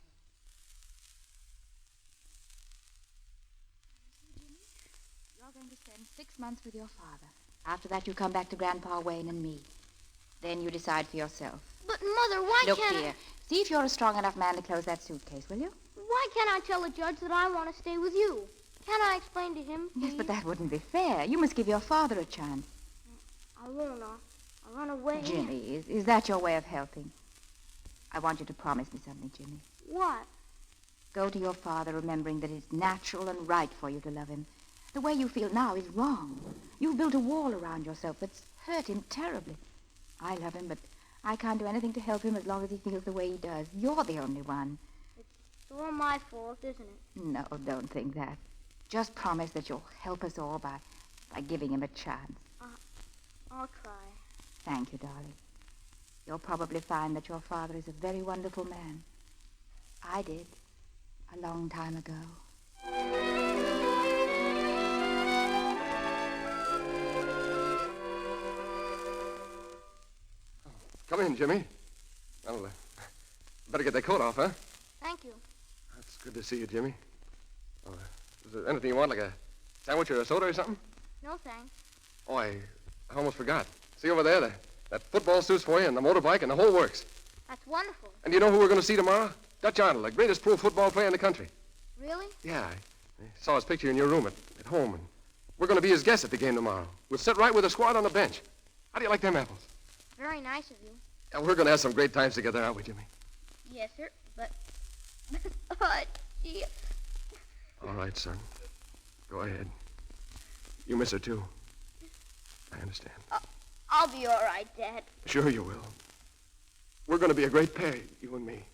You're going to spend 6 months with your father. After that, you come back to Grandpa Wayne and me. Then you decide for yourself. But, Mother, why Look can't here. See if you're a strong enough man to close that suitcase, will you? Why can't I tell the judge that I want to stay with you? Can't I explain to him, please? Yes, but that wouldn't be fair. You must give your father a chance. I won't. I'll run away. Jimmy, is that your way of helping? I want you to promise me something, Jimmy. What? Go to your father remembering that it's natural and right for you to love him. The way you feel now is wrong. You've built a wall around yourself that's hurt him terribly. I love him, but I can't do anything to help him as long as he feels the way he does. You're the only one. It's all my fault, isn't it? No, don't think that. Just promise that you'll help us all by giving him a chance. I'll try. Thank you, darling. You'll probably find that your father is a very wonderful man. I did, a long time ago. Come in, Jimmy. Well, better get that coat off, huh? Thank you. It's good to see you, Jimmy. Oh, is there anything you want, like a sandwich or a soda or something? No, thanks. Oh, I almost forgot. See over there, that football suit's for you and the motorbike and the whole works. That's wonderful. And do you know who we're going to see tomorrow? Dutch Arnold, the greatest pro football player in the country. Really? Yeah, I saw his picture in your room at home, and we're going to be his guests at the game tomorrow. We'll sit right with the squad on the bench. How do you like them apples? Very nice of you. Yeah, we're going to have some great times together, aren't we, Jimmy? Yes, sir, but... oh, gee. All right, son. Go ahead. You miss her, too. I understand. I'll be all right, Dad. Sure you will. We're going to be a great pair, you and me.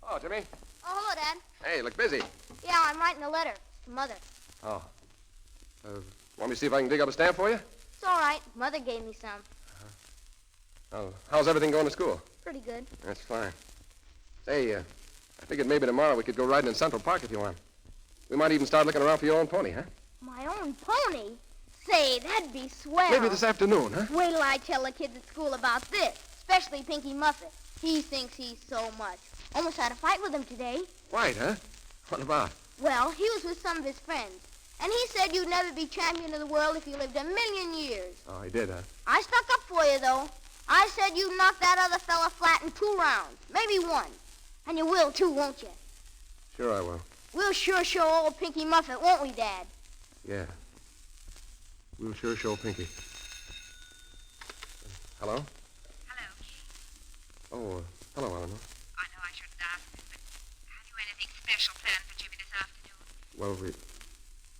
Oh, Jimmy. Oh, hello, Dad. Hey, look busy. Yeah, I'm writing a letter to Mother. Oh. Want me to see if I can dig up a stamp for you? It's all right. Mother gave me some. Oh, how's everything going at school? Pretty good. That's fine. Say, I figured maybe tomorrow we could go riding in Central Park if you want. We might even start looking around for your own pony, huh? My own pony? Say, that'd be swell. Maybe this afternoon, huh? Wait till I tell the kids at school about this, especially Pinky Muffet. He thinks he's so much. Almost had a fight with him today. Fight, huh? What about? Well, he was with some of his friends, and he said you'd never be champion of the world if you lived 1,000,000 years. Oh, he did, huh? I stuck up for you, though. I said you'd knock that other fella flat in 2 rounds, maybe 1. And you will, too, won't you? Sure I will. We'll sure show old Pinky Muffet, won't we, Dad? Yeah. We'll sure show Pinky. Hello? Hello. Oh, hello, Eleanor. I know I shouldn't ask this, but have you anything special planned for Jimmy this afternoon?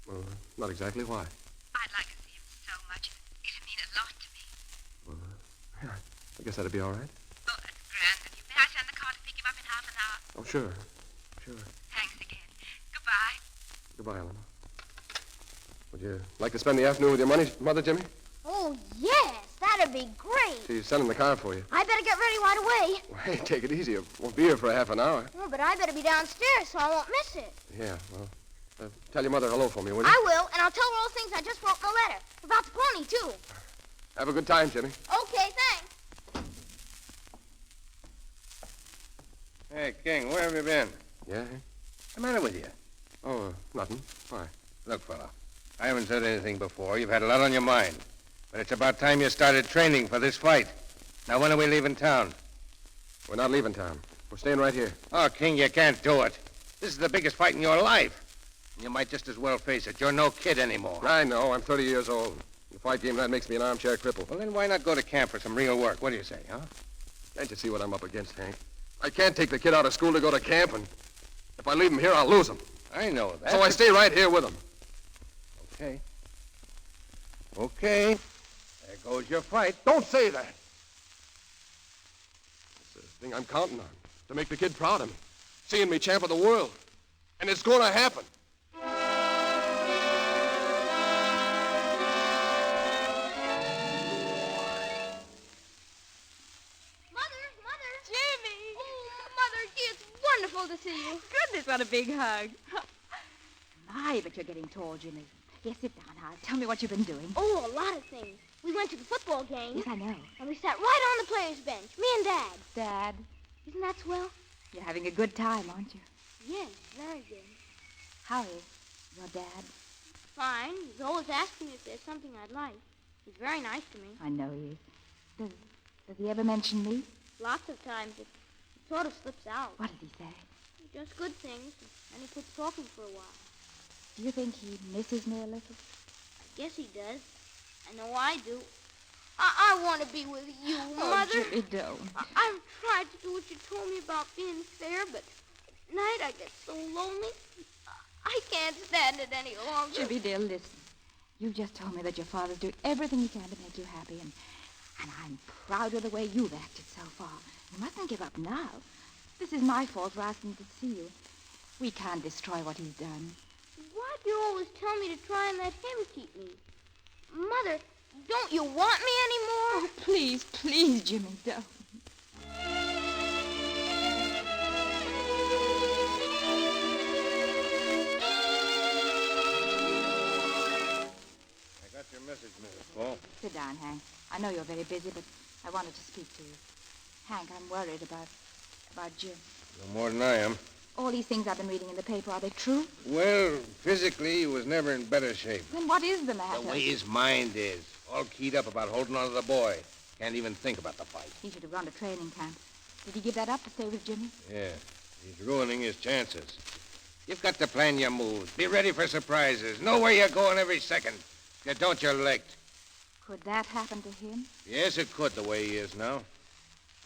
Well, not exactly. Why? I'd like to see him so much. It'd mean a lot to me. Well, yeah, I guess that'd be all right. Oh, that's grand of you. May I send the car to pick him up in half an hour? Oh, sure. Thanks again. Goodbye. Goodbye, Eleanor. Would you like to spend the afternoon with your mother, Jimmy? Oh, yes, that'd be great. She's sending the car for you. I better get ready right away. Well, hey, take it easy. It won't be here for a half an hour. Oh, but I better be downstairs so I won't miss it. Yeah, well, tell your mother hello for me, will you? I will, and I'll tell her all the things I just wrote in the letter. About the pony, too. Have a good time, Jimmy. Okay, thanks. Hey, King, where have you been? Yeah? What's the matter with you? Oh, nothing. Why? Look, fella, I haven't said anything before. You've had a lot on your mind. But it's about time you started training for this fight. Now, when are we leaving town? We're not leaving town. We're staying right here. Oh, King, you can't do it. This is the biggest fight in your life. You might just as well face it. You're no kid anymore. I know. I'm 30 years old. The fight game, that makes me an armchair cripple. Well, then why not go to camp for some real work? What do you say, huh? Can't you see what I'm up against, Hank? I can't take the kid out of school to go to camp, and if I leave him here, I'll lose him. I know that. So I stay right here with him. Okay. Okay. There goes your fight. Don't say that. thing I'm counting on, to make the kid proud of me, seeing me champ of the world. And it's going to happen. To see you. Goodness, what a big hug. My, but you're getting tall, Jimmy. Yes, sit down, Hal. Tell me what you've been doing. Oh, a lot of things. We went to the football game. Yes, I know. And we sat right on the players' bench, me and Dad. Dad? Isn't that swell? You're having a good time, aren't you? Yes, very good. How is your dad? Fine. He's always asking me if there's something I'd like. He's very nice to me. I know he is. Does he ever mention me? Lots of times. It sort of slips out. What did he say? Just good things, and he quits talking for a while. Do you think he misses me a little? I guess he does. I know I do. I want to be with you, Mother. Jimmy, don't. I've tried to do what you told me about being fair, but at night I get so lonely. I can't stand it any longer. Jimmy, dear, listen. You just told me that your father's doing everything he can to make you happy, and I'm proud of the way you've acted so far. You mustn't give up now. This is my fault for asking him to see you. We can't destroy what he's done. Why do you always tell me to try and let him keep me? Mother, don't you want me anymore? Oh, please, please, Jimmy, don't. I got your message, Mrs. Paul. Sit down, Hank. I know you're very busy, but I wanted to speak to you. Hank, I'm worried about Jim. No more than I am. All these things I've been reading in the paper, are they true? Well, physically, he was never in better shape. Then what is the matter? The way his mind is. All keyed up about holding on to the boy. Can't even think about the fight. He should have gone to training camp. Did he give that up to stay with Jimmy? Yeah. He's ruining his chances. You've got to plan your moves. Be ready for surprises. Know where you're going every second. If you don't, you're licked. Could that happen to him? Yes, it could, the way he is now.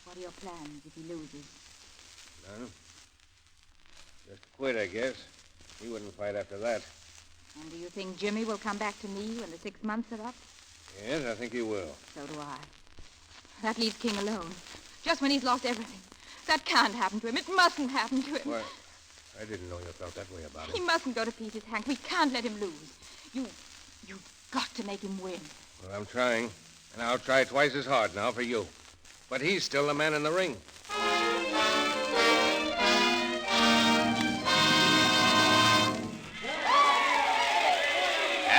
What are your plans if he loses? None. Just quit, I guess. He wouldn't fight after that. And do you think Jimmy will come back to me when the 6 months are up? Yes, I think he will. So do I. That leaves King alone. Just when he's lost everything. That can't happen to him. It mustn't happen to him. Well, I didn't know you felt that way about He him. mustn't go to pieces, Hank. We can't let him lose. You've got to make him win. Well, I'm trying. And I'll try twice as hard now for you. But he's still the man in the ring.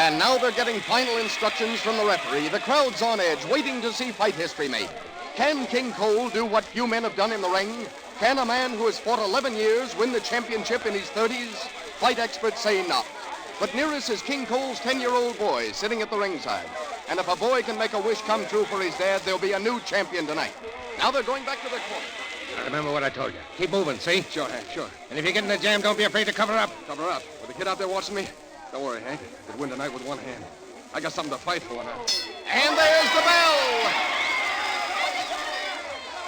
And now they're getting final instructions from the referee. The crowd's on edge, waiting to see fight history made. Can King Cole do what few men have done in the ring? Can a man who has fought 11 years win the championship in his 30s? Fight experts say not. But nearest is King Cole's 10-year-old boy sitting at the ringside. And if a boy can make a wish come true for his dad, there'll be a new champion tonight. Now they're going back to their corner. Now remember what I told you. Keep moving, see? Sure, Hank, sure. And if you get in a jam, don't be afraid to cover up. Cover up. With the kid out there watching me? Don't worry, Hank. I could win tonight with one hand. I got something to fight for now. And there's the bell!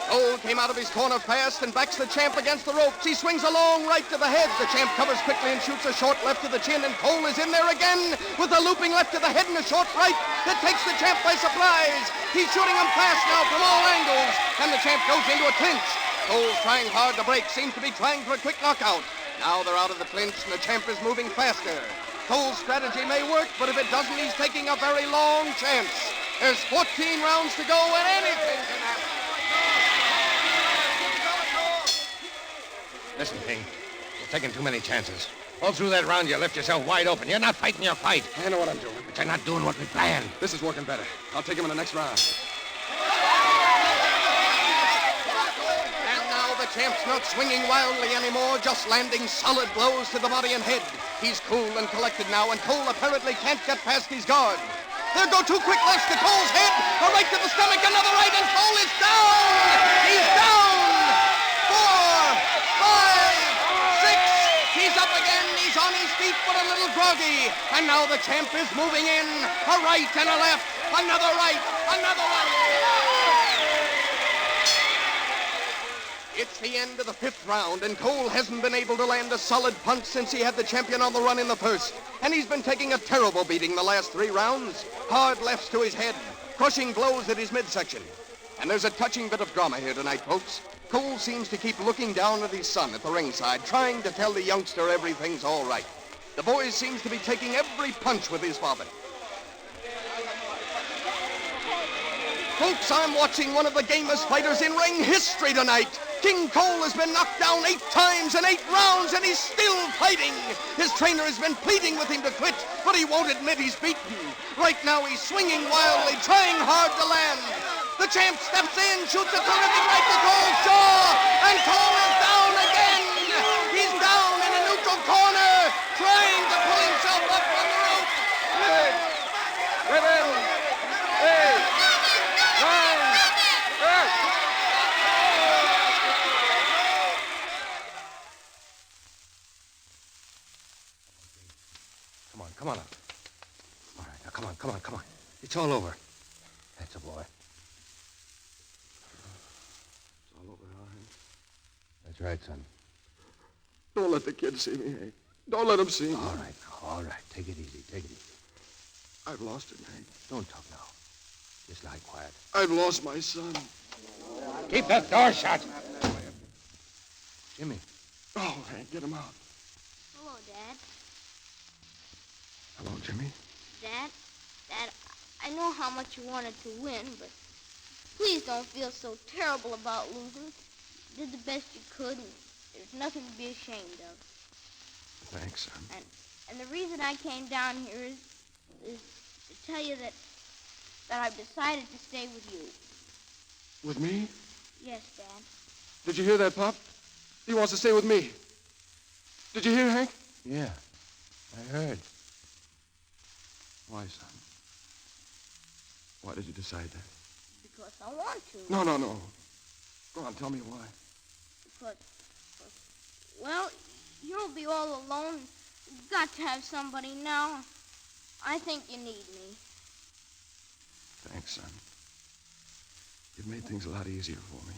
Cole came out of his corner fast and backs the champ against the ropes. He swings a long right to the head. The champ covers quickly and shoots a short left to the chin, and Cole is in there again with a looping left to the head and a short right that takes the champ by surprise. He's shooting him fast now from all angles, and the champ goes into a clinch. Cole's trying hard to break, seems to be trying for a quick knockout. Now they're out of the clinch, and the champ is moving faster. Cole's strategy may work, but if it doesn't, he's taking a very long chance. There's 14 rounds to go, and anything can happen. Listen, King. You're taking too many chances. All through that round, you left yourself wide open. You're not fighting your fight. I know what I'm doing. But you're not doing what we planned. This is working better. I'll take him in the next round. And now the champ's not swinging wildly anymore, just landing solid blows to the body and head. He's cool and collected now, and Cole apparently can't get past his guard. There go two quick lefts to Cole's head, a right to the stomach, another right, and Cole is down! He's down! 4, 5, 6, he's up again, he's on his feet but a little groggy. And now the champ is moving in, a right and a left, another right, another right. It's the end of the 5th round, and Cole hasn't been able to land a solid punch since he had the champion on the run in the first. And he's been taking a terrible beating the last 3 rounds. Hard lefts to his head, crushing blows at his midsection. And there's a touching bit of drama here tonight, folks. Cole seems to keep looking down at his son at the ringside, trying to tell the youngster everything's all right. The boy seems to be taking every punch with his father. Folks, I'm watching one of the gamest fighters in ring history tonight. King Cole has been knocked down 8 times in 8 rounds, and he's still fighting. His trainer has been pleading with him to quit, but he won't admit he's beaten. Right now, he's swinging wildly, trying hard to land. The champ steps in, shoots a terrific right to Cole's jaw, and Cole is down again. He's down in a neutral corner, trying to pull himself up from the rope. Women! 8, 9, 8. Come on up. All right, now come on. It's all over. That's a boy. It's all over, Hank. That's right, son. Don't let the kid see me, Hank. Don't let him see me. All right. Take it easy. I've lost him, Hank. Don't talk now. Just lie quiet. I've lost my son. Keep that door shut. Jimmy. Oh, Hank, get him out. Hello, Dad. Hello, Jimmy. Dad, I know how much you wanted to win, but please don't feel so terrible about losing. You did the best you could, and there's nothing to be ashamed of. Thanks, son. And the reason I came down here is to tell you that I've decided to stay with you. With me? Yes, Dad. Did you hear that, Pop? He wants to stay with me. Did you hear, Hank? Yeah, I heard. Why, son? Why did you decide that? Because I want to. No. Go on, tell me why. Because, well, you'll be all alone. You've got to have somebody now. I think you need me. Thanks, son. You've made things a lot easier for me.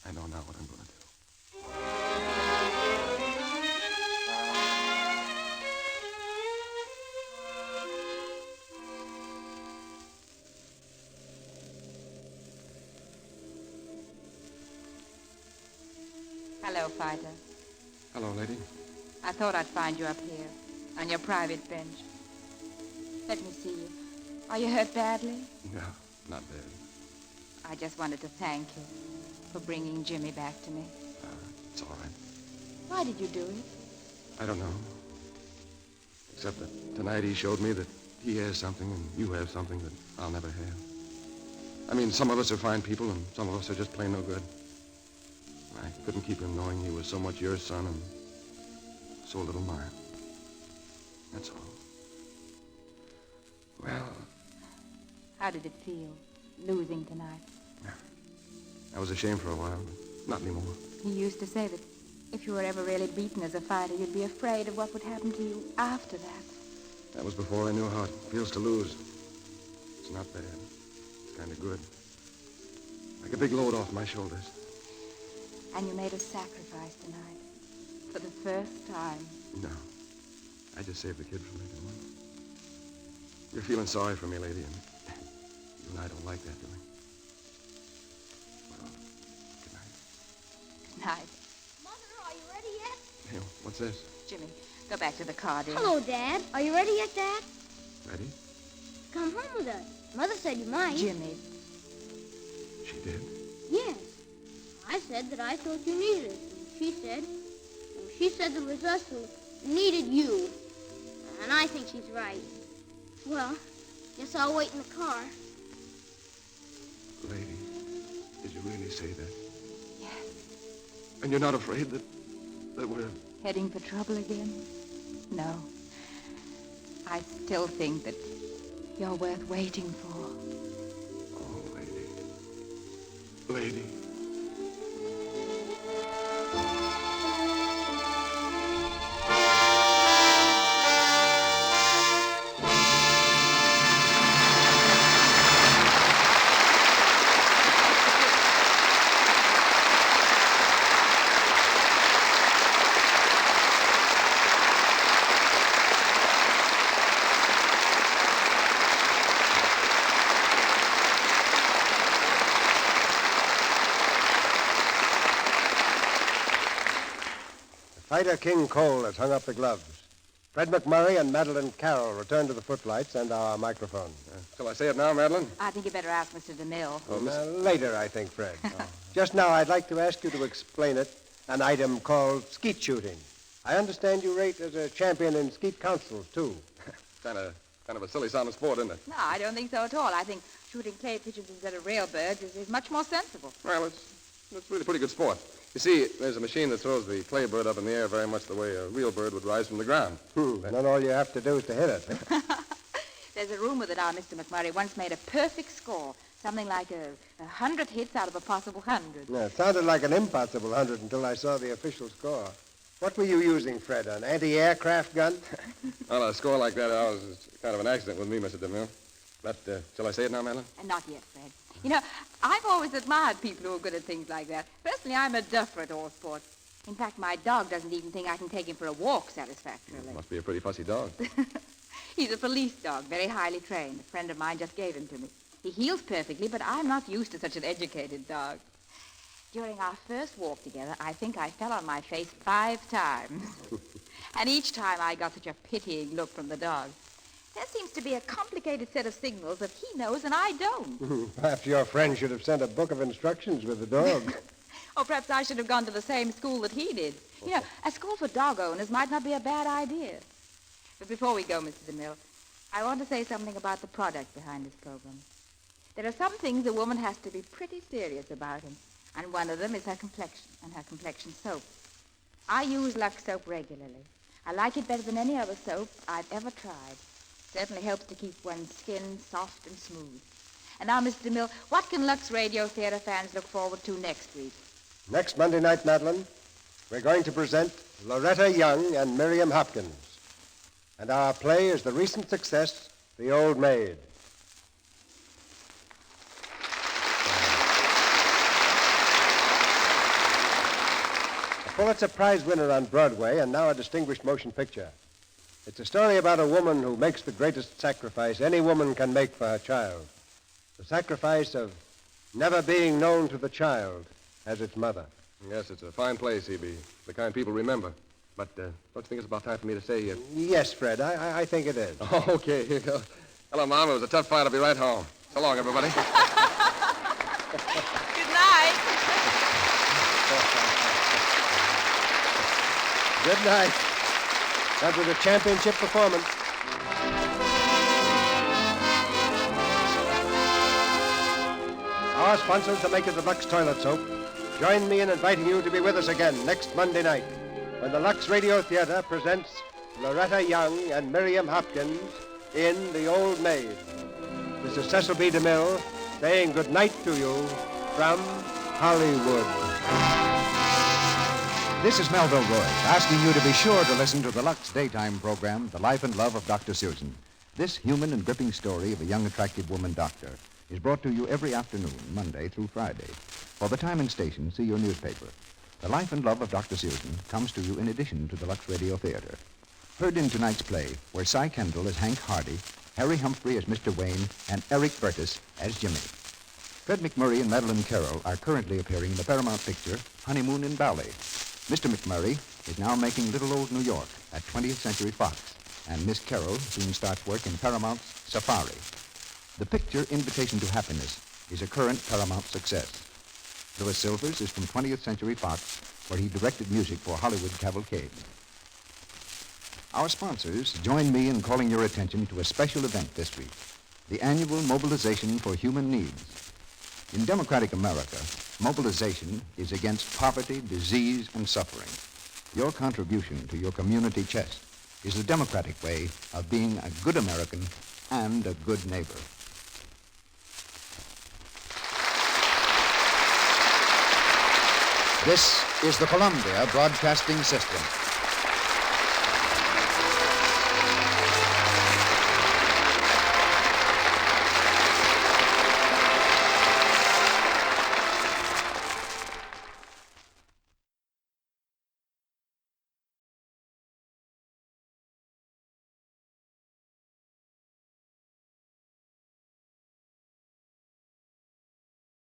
I know now what I'm going to do. Hello, fighter. Hello, lady. I thought I'd find you up here, on your private bench. Let me see you. Are you hurt badly? No, not bad. I just wanted to thank you for bringing Jimmy back to me. It's all right. Why did you do it? I don't know. Except that tonight he showed me that he has something and you have something that I'll never have. I mean, some of us are fine people and some of us are just plain no good. I couldn't keep him knowing he was so much your son and so little mine. That's all. Well... How did it feel, losing tonight? I was ashamed for a while, but not anymore. He used to say that if you were ever really beaten as a fighter, you'd be afraid of what would happen to you after that. That was before I knew how it feels to lose. It's not bad. It's kind of good. Like a big load off my shoulders. And you made a sacrifice tonight. For the first time. No. I just saved the kid from making one. You're feeling sorry for me, lady, and you and I don't like that, do we? Well, good night. Good night. Mother, are you ready yet? Hey, what's this? Jimmy, go back to the car, dear. Hello, Dad. Are you ready yet, Dad? Ready? Come home with us. Mother said you might. Jimmy. She did? Yes. I said that I thought you needed us. And she said that it was us who needed you. And I think she's right. Well, guess I'll wait in the car. Lady, did you really say that? Yes. And you're not afraid that we're... Heading for trouble again? No. I still think that you're worth waiting for. Oh, lady. Lady. Writer King Cole has hung up the gloves. Fred MacMurray and Madeleine Carroll return to the footlights and our microphone. Shall I say it now, Madeleine? I think you better ask Mr. DeMille. Later, I think, Fred. Just now, I'd like to ask you to explain an item called skeet shooting. I understand you rate as a champion in skeet councils, too. Kind of a silly-sounding sport, isn't it? No, I don't think so at all. I think shooting clay pigeons instead of real birds is much more sensible. Well, it's really pretty good sport. You see, there's a machine that throws the clay bird up in the air very much the way a real bird would rise from the ground. And then all you have to do is to hit it. There's a rumor that our Mr. MacMurray once made a perfect score, something like 100 hits out of a possible 100. Yeah, it sounded like an impossible 100 until I saw the official score. What were you using, Fred, an anti-aircraft gun? Well, a score like that is kind of an accident with me, Mr. DeMille. But shall I say it now, Madeleine? Not yet, Fred. You know, I've always admired people who are good at things like that. Personally, I'm a duffer at all sports. In fact, my dog doesn't even think I can take him for a walk satisfactorily. Must be a pretty fussy dog. He's a police dog, very highly trained. A friend of mine just gave him to me. He heals perfectly, but I'm not used to such an educated dog. During our first walk together, I think I fell on my face 5 times. And each time I got such a pitying look from the dog. There seems to be a complicated set of signals that he knows and I don't. Perhaps your friend should have sent a book of instructions with the dog. Or perhaps I should have gone to the same school that he did. You know, a school for dog owners might not be a bad idea. But before we go, Mr. DeMille, I want to say something about the product behind this program. There are some things a woman has to be pretty serious about, and one of them is her complexion and her complexion soap. I use Lux soap regularly. I like it better than any other soap I've ever tried. Certainly helps to keep one's skin soft and smooth. And now, Mr. DeMille, what can Lux Radio Theater fans look forward to next week? Next Monday night, Madeleine, we're going to present Loretta Young and Miriam Hopkins. And our play is the recent success, The Old Maid. A Pulitzer Prize winner on Broadway and now a distinguished motion picture. It's a story about a woman who makes the greatest sacrifice any woman can make for her child. The sacrifice of never being known to the child as its mother. Yes, it's a fine play, C.B. The kind people remember. But don't you think it's about time for me to say... Yes, Fred, I think it is. Oh, okay, here you go. Hello, Mom. It was a tough fight. I'll be right home. So long, everybody. Good night. Good night. That was a championship performance. Our sponsors, the makers of Lux Toilet Soap, join me in inviting you to be with us again next Monday night when the Lux Radio Theater presents Loretta Young and Miriam Hopkins in The Old Maid. This is Cecil B. DeMille saying good night to you from Hollywood. This is Melville Royce asking you to be sure to listen to the Lux daytime program, The Life and Love of Dr. Susan. This human and gripping story of a young, attractive woman doctor is brought to you every afternoon, Monday through Friday. For the time and station, see your newspaper. The Life and Love of Dr. Susan comes to you in addition to the Lux Radio Theater. Heard in tonight's play were Cy Kendall as Hank Hardy, Harry Humphrey as Mr. Wayne, and Eric Burtis as Jimmy. Fred MacMurray and Madeleine Carroll are currently appearing in the Paramount picture Honeymoon in Ballet. Mr. MacMurray is now making Little Old New York at 20th Century Fox, and Miss Carroll soon starts work in Paramount's Safari. The picture Invitation to Happiness is a current Paramount success. Louis Silvers is from 20th Century Fox, where he directed music for Hollywood Cavalcade. Our sponsors join me in calling your attention to a special event this week, the annual Mobilization for Human Needs. In democratic America, mobilization is against poverty, disease, and suffering. Your contribution to your community chest is the democratic way of being a good American and a good neighbor. This is the Columbia Broadcasting System.